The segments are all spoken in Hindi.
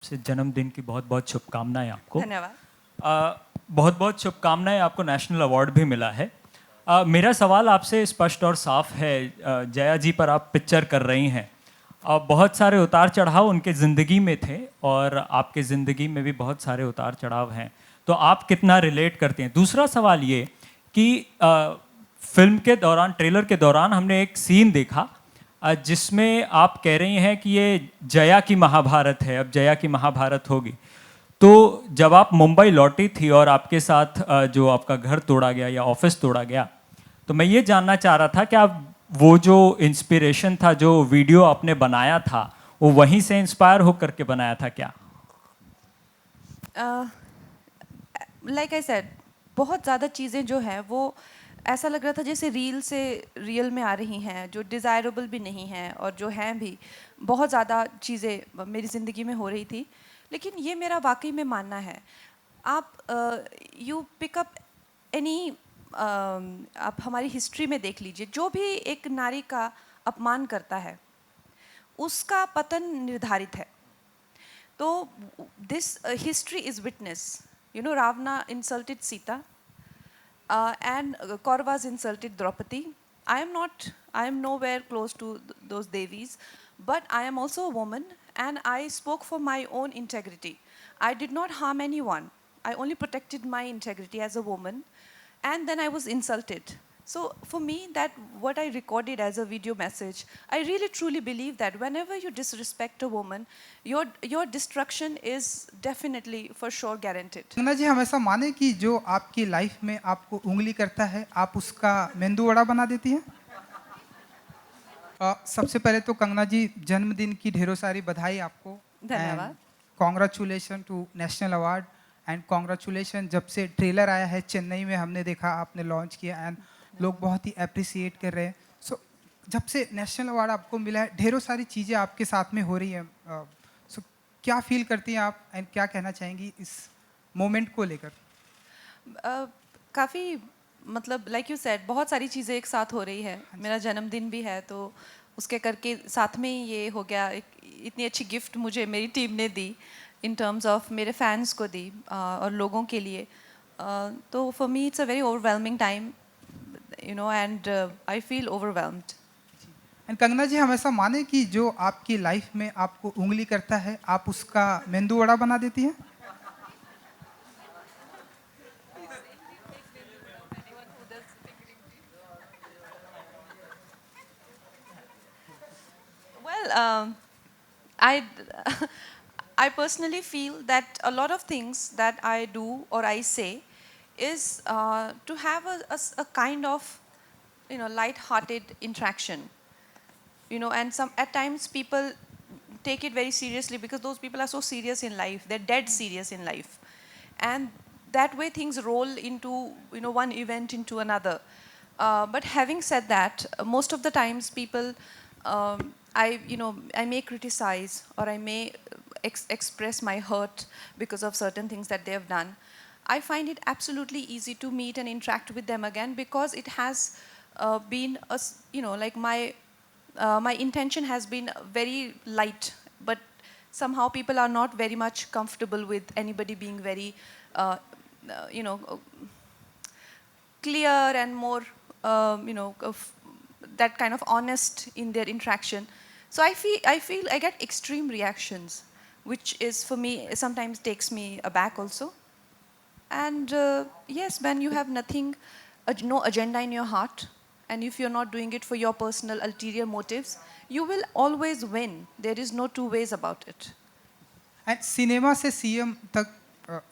से जन्मदिन की बहुत बहुत शुभकामनाएं आपको। धन्यवाद। बहुत बहुत शुभकामनाएं, आपको नेशनल अवार्ड भी मिला है। मेरा सवाल आपसे स्पष्ट और साफ है। जया जी पर आप पिक्चर कर रही हैं। बहुत सारे उतार चढ़ाव उनके ज़िंदगी में थे और आपके ज़िंदगी में भी बहुत सारे उतार चढ़ाव हैं, तो आप कितना रिलेट करते हैं। दूसरा सवाल ये कि फिल्म के दौरान, ट्रेलर के दौरान हमने एक सीन देखा जिसमें आप कह रही हैं कि ये जया की महाभारत है, अब जया की महाभारत होगी। तो जब आप मुंबई लौटी थी और आपके साथ जो आपका घर तोड़ा गया या ऑफिस तोड़ा गया, तो मैं ये जानना चाह रहा था कि आप वो जो इंस्पिरेशन था, जो वीडियो आपने बनाया था, वो वहीं से इंस्पायर होकर के बनाया था क्या? लाइक आई सेड, बहुत ज़्यादा चीज़ें जो हैं वो ऐसा लग रहा था जैसे रील से रियल में आ रही हैं, जो डिज़ायरेबल भी नहीं हैं और जो हैं भी। बहुत ज़्यादा चीज़ें मेरी ज़िंदगी में हो रही थी, लेकिन ये मेरा वाकई में मानना है। आप यू पिकअप एनी, आप हमारी हिस्ट्री में देख लीजिए, जो भी एक नारी का अपमान करता है उसका पतन निर्धारित है। तो this history is witness, you know, Ravana insulted Sita, and Kauravas insulted Draupadi. I am nowhere close to those devis, but I am also a woman, and I spoke for my own integrity. I did not harm anyone. I only protected my integrity as a woman, and then I was insulted. So for me, that what I recorded as a video message, I really truly believe that whenever you disrespect a woman, your destruction is definitely for sure guaranteed. Kangana ji, हम ऐसा माने कि जो आपकी लाइफ में आपको उंगली करता है, आप उसका मेंदू वड़ा बना देती हैं। सबसे पहले तो कंगना जी, जन्मदिन की ढेरों सारी बधाई आपको। धन्यवाद। Congratulation to national award and congratulation. जब से ट्रेलर आया है चेन्नई में, हमने देखा आपने लॉन्च किया एंड लोग बहुत ही अप्रिसिएट कर रहे हैं। सो जब से नेशनल अवार्ड आपको मिला है, ढेरों सारी चीज़ें आपके साथ में हो रही हैं। सो क्या फील करती हैं आप एंड क्या कहना चाहेंगी इस मोमेंट को लेकर? काफ़ी, मतलब लाइक यू सेड, बहुत सारी चीज़ें एक साथ हो रही है। मेरा जन्मदिन भी है, तो उसके करके साथ में ही ये हो गया। इतनी अच्छी गिफ्ट मुझे मेरी टीम ने दी, इन टर्म्स ऑफ मेरे फैंस को दी और लोगों के लिए। तो for me it's a very overwhelming time, you know, and I feel overwhelmed. And Kangana ji, हम ऐसा माने कि जो आपकी लाइफ में आपको उंगली करता है, आप उसका मेंदू वड़ा बना देती हैं। Well, I I personally feel that a lot of things that I do or I say is to have a kind of, you know, light-hearted interaction. You know, and some at times people take it very seriously because those people are so serious in life. They're dead serious in life, and that way things roll into, you know, one event into another. But having said that, most of the times people, I may criticize or I may express my hurt because of certain things that they have done. I find it absolutely easy to meet and interact with them again because it has been you know, like my intention has been very light, but somehow people are not very much comfortable with anybody being very, you know, clear and more, you know, that kind of honest in their interaction. So I feel I get extreme reactions, which is for me sometimes takes me aback also. And yes, when you have nothing, no agenda in your heart, and if you're not doing it for your personal ulterior motives, you will always win. There is no two ways about it. And cinema से सीएम तक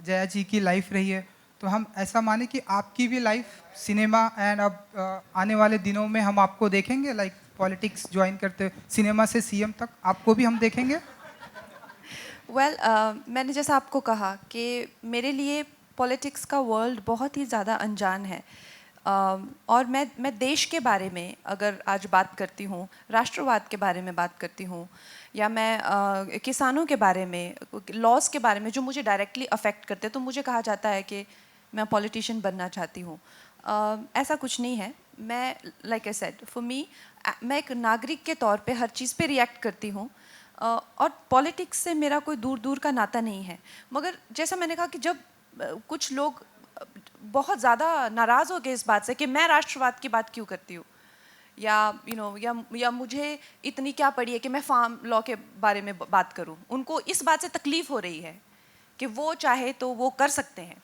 जया जी की लाइफ रही है, तो हम ऐसा माने कि आपकी भी लाइफ सिनेमा एंड अब आने वाले दिनों में हम आपको देखेंगे, लाइक पॉलिटिक्स ज्वाइन करते सिनेमा से सीएम तक आपको भी हम देखेंगे। Well, मैंने जैसा आपको कहा कि मेरे लिए पॉलिटिक्स का वर्ल्ड बहुत ही ज़्यादा अनजान है। और मैं देश के बारे में अगर आज बात करती हूँ, राष्ट्रवाद के बारे में बात करती हूँ, या मैं किसानों के बारे में, लॉज के बारे में जो मुझे डायरेक्टली अफेक्ट करते हैं, तो मुझे कहा जाता है कि मैं पॉलिटिशियन बनना चाहती हूँ। ऐसा कुछ नहीं है। मैं, like I said, for me, मैं एक नागरिक के तौर पे हर चीज़ पे रिएक्ट करती हूँ। और पॉलिटिक्स से मेरा कोई दूर दूर का नाता नहीं है, मगर जैसा मैंने कहा कि जब कुछ लोग बहुत ज़्यादा नाराज़ हो गए इस बात से कि मैं राष्ट्रवाद की बात क्यों करती हूँ, या या मुझे इतनी क्या पड़ी है कि मैं फार्म लॉ के बारे में बात करूँ, उनको इस बात से तकलीफ़ हो रही है कि वो चाहे तो वो कर सकते हैं,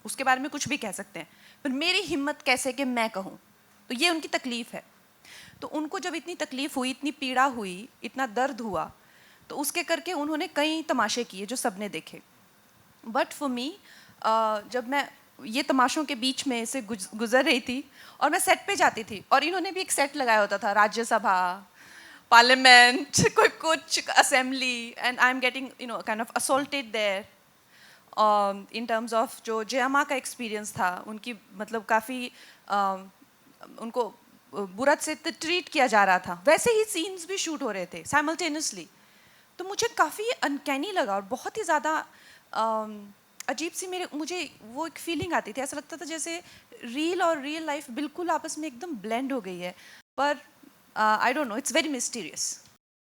उसके बारे में कुछ भी कह सकते हैं, पर मेरी हिम्मत कैसे कि मैं कहूँ, तो ये उनकी तकलीफ़ है। तो उनको जब इतनी तकलीफ़ हुई, इतनी पीड़ा हुई, इतना दर्द हुआ, तो उसके करके उन्होंने कई तमाशे किए जो सबने देखे। बट फॉर मी, जब मैं ये तमाशों के बीच में से गुजर रही थी और मैं सेट पे जाती थी, और इन्होंने भी एक सेट लगाया होता था, राज्यसभा, पार्लियामेंट, कोई कुछ assembly, and I am getting kind of assaulted there in terms of जो जयामा का एक्सपीरियंस था, उनकी मतलब काफ़ी उनको बुरा से ट्रीट किया जा रहा था, वैसे ही सीन्स भी शूट हो रहे थे साइमल्टेनियसली। तो मुझे काफ़ी अनकैनी लगा और बहुत ही ज़्यादा अजीब सी मुझे वो एक फीलिंग आती थी, ऐसा लगता था जैसे रियल और रियल लाइफ बिल्कुल आपस में एकदम ब्लेंड हो गई है, पर I don't know, it's very mysterious.